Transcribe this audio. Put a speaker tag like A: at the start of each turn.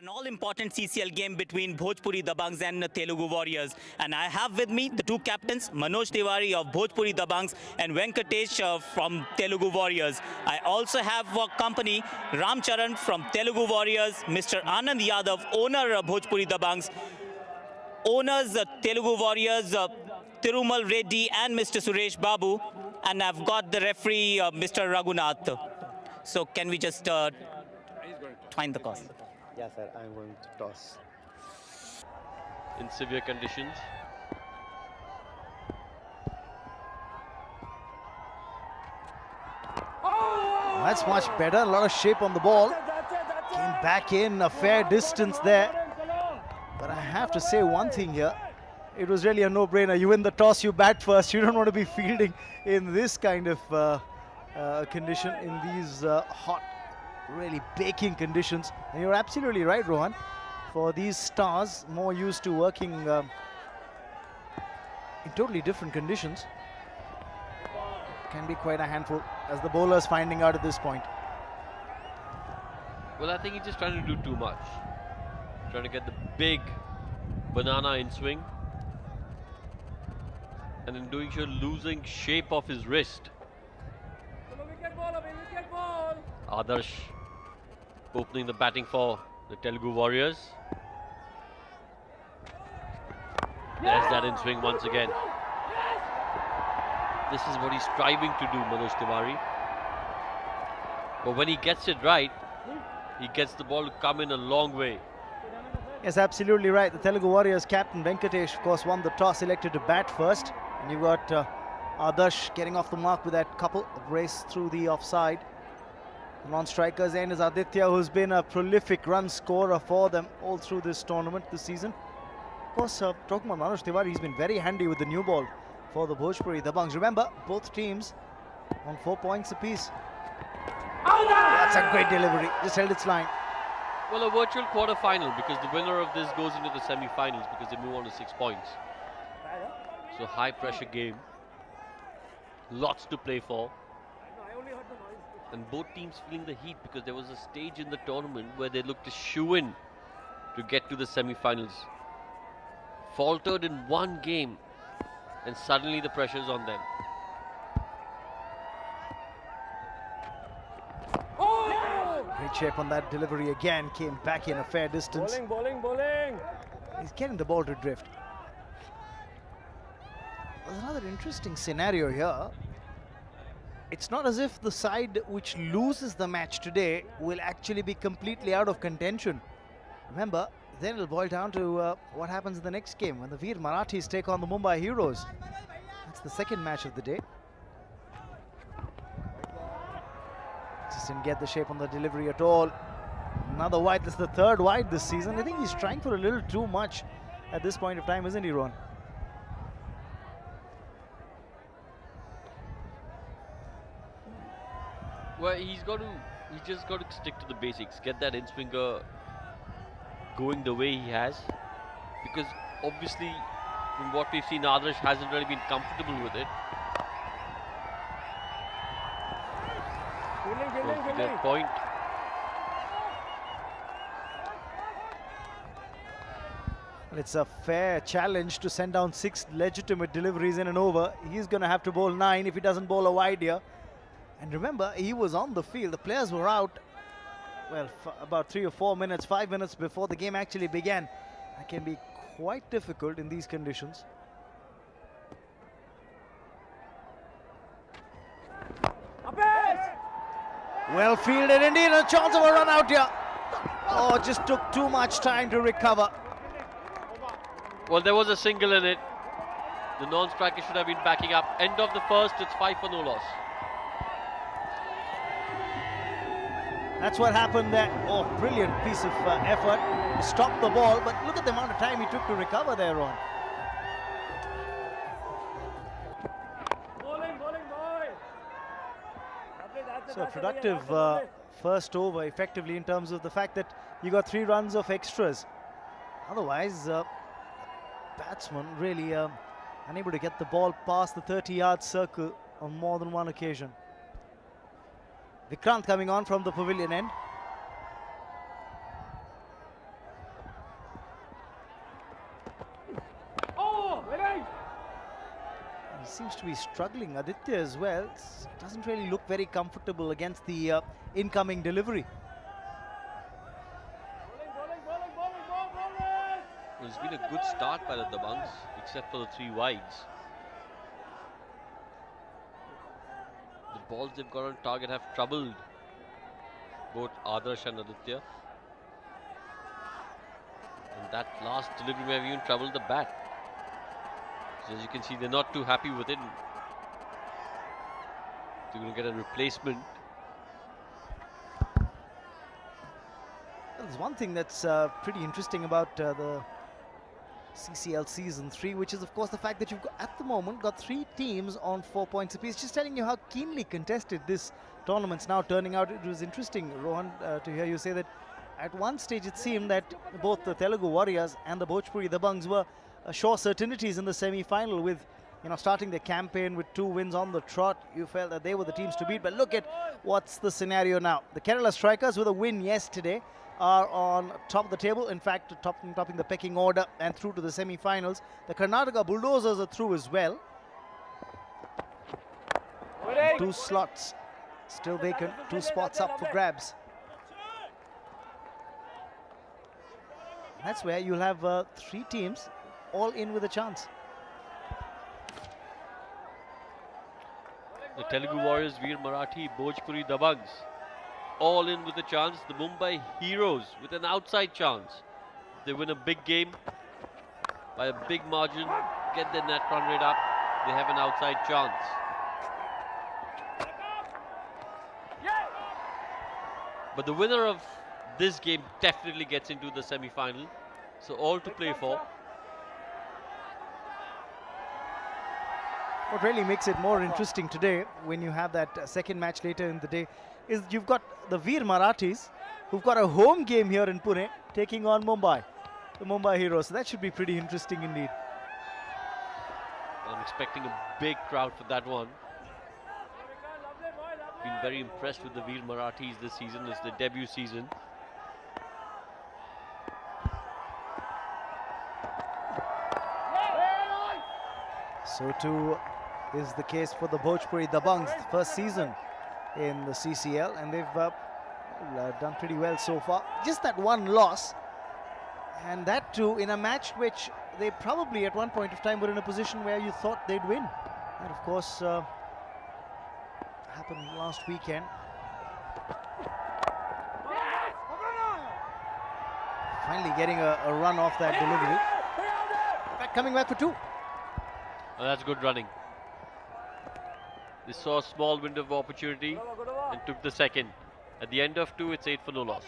A: An all-important CCL game between Bhojpuri Dabanggs and Telugu Warriors. And I have with me the two captains, Manoj Tiwari of Bhojpuri Dabanggs and Venkatesh from Telugu Warriors. I also have for company Ram Charan from Telugu Warriors, Mr. Anand Yadav, owner of Bhojpuri Dabanggs, owners Telugu Warriors, Thirumal Reddy and Mr. Suresh Babu. And I've got the referee, Mr. Raghunath. So can we just find the cause?
B: Yes, sir. I'm going to toss.
C: In severe conditions.
B: That's much better. A lot of shape on the ball. Came back in a fair distance there. But I have to say one thing here. It was really a no-brainer. You win the toss, you bat first. You don't want to be fielding in this kind of condition, in these hot, really baking conditions. And you're absolutely right, Rohan. For these stars, more used to working in totally different conditions, can be quite a handful, as the bowler's finding out at this point.
C: Well, I think he's just trying to do too much. Trying to get the big banana in swing. And in doing so, losing shape of his wrist. Aadarsh opening the batting for the Telugu Warriors. There's that in swing once again. This is what he's striving to do, Manoj Tiwari. But when he gets it right, he gets the ball to come in a long way.
B: Yes, absolutely right. The Telugu Warriors captain Venkatesh, of course, won the toss, elected to bat first. And you've got Aadarsh getting off the mark with that couple, a brace through the offside. And on strikers end is Aditya, who's been a prolific run scorer for them all through this tournament this season. Of course, talking about Manoj Tiwari, he's been very handy with the new ball for the Bhojpuri Dabanggs. Remember, both teams on 4 points apiece. That's a great delivery, just held its line.
C: Well, a virtual quarter-final, because the winner of this goes into the semi-finals because they move on to 6 points. So high-pressure game, lots to play for. And both teams feeling the heat, because there was a stage in the tournament where they looked to shoe in to get to the semi-finals. Faltered in one game, and suddenly the pressure's on them.
B: Great shape on that delivery again, came back in a fair distance.
D: Bowling.
B: He's getting the ball to drift. There's another interesting scenario here. It's not as if the side which loses the match today will actually be completely out of contention. Remember, then it'll boil down to what happens in the next game when the Veer Marathis take on the Mumbai Heroes. That's the second match of the day. Just didn't get the shape on the delivery at all. Another wide. This is the third wide this season. I think he's trying for a little too much at this point of time, isn't he, Ron?
C: Well, he's just got to stick to the basics, get that in-swinger going the way he has, because obviously from what we've seen, Aadarsh hasn't really been comfortable with it. To their point.
B: It's a fair challenge to send down 6 legitimate deliveries in an over. He's going to have to bowl 9 if he doesn't bowl a wide here. And remember, he was on the field. The players were out, well, about 3 or 4 minutes, 5 minutes before the game actually began. That can be quite difficult in these conditions. Well fielded indeed, a chance of a run out here. Oh, just took too much time to recover.
C: Well, there was a single in it. The non-striker should have been backing up. End of the first, it's 5 for no loss.
B: That's what happened there. Oh, brilliant piece of effort to stop the ball. But look at the amount of time he took to recover there, Ron. So productive first over, effectively, in terms of the fact that you got 3 runs of extras. Otherwise, batsman really unable to get the ball past the 30-yard circle on more than one occasion. Vikrant coming on from the pavilion end. seems to be struggling. Aditya as well doesn't really look very comfortable against the incoming delivery.
C: Well, it's been a good start by the Dabanggs, except for the 3 wides. The balls they've got on target have troubled both Aadarsh and Aditya. And that last delivery may have even troubled the bat. So as you can see, they're not too happy with it. They're going to get a replacement.
B: There's one thing that's pretty interesting about the CCL Season 3, which is of course the fact that you've got, at the moment, got 3 teams on 4 points apiece. Just telling you how keenly contested this tournament's now turning out. It was interesting, Rohan, to hear you say that at one stage it seemed that both the Telugu Warriors and the Bhojpuri Dabanggs were sure certainties in the semi-final, with starting their campaign with 2 wins on the trot. You felt that they were the teams to beat, but look at what's the scenario now. The Kerala Strikers, with a win yesterday, are on top of the table, in fact topping the pecking order and through to the semi-finals. The Karnataka Bulldozers are through as well. 2 slots still vacant, 2 spots up for grabs. That's where you'll have 3 teams all in with a chance.
C: The Telugu Warriors, Veer Marathi, Bhojpuri Dabanggs, all in with a chance. The Mumbai Heroes with an outside chance. If they win a big game by a big margin, get their net run rate up, they have an outside chance. But the winner of this game definitely gets into the semi-final. So all to play for.
B: What really makes it more interesting today, when you have that second match later in the day, is you've got the Veer Marathis, who've got a home game here in Pune, taking on Mumbai, the Mumbai Heroes. So that should be pretty interesting indeed.
C: I'm expecting a big crowd for that one. Been very impressed with the Veer Marathis this season. It's their debut season.
B: So too is the case for the Bhojpuri Dabanggs, the first season in the CCL, and they've done pretty well so far. Just that one loss, and that too in a match which they probably at one point of time were in a position where you thought they'd win. And of course happened last weekend. Finally getting a run off that delivery. In fact, coming back for 2.
C: Oh, that's good running. They saw a small window of opportunity and took the second. At the end of 2, it's 8 for no loss.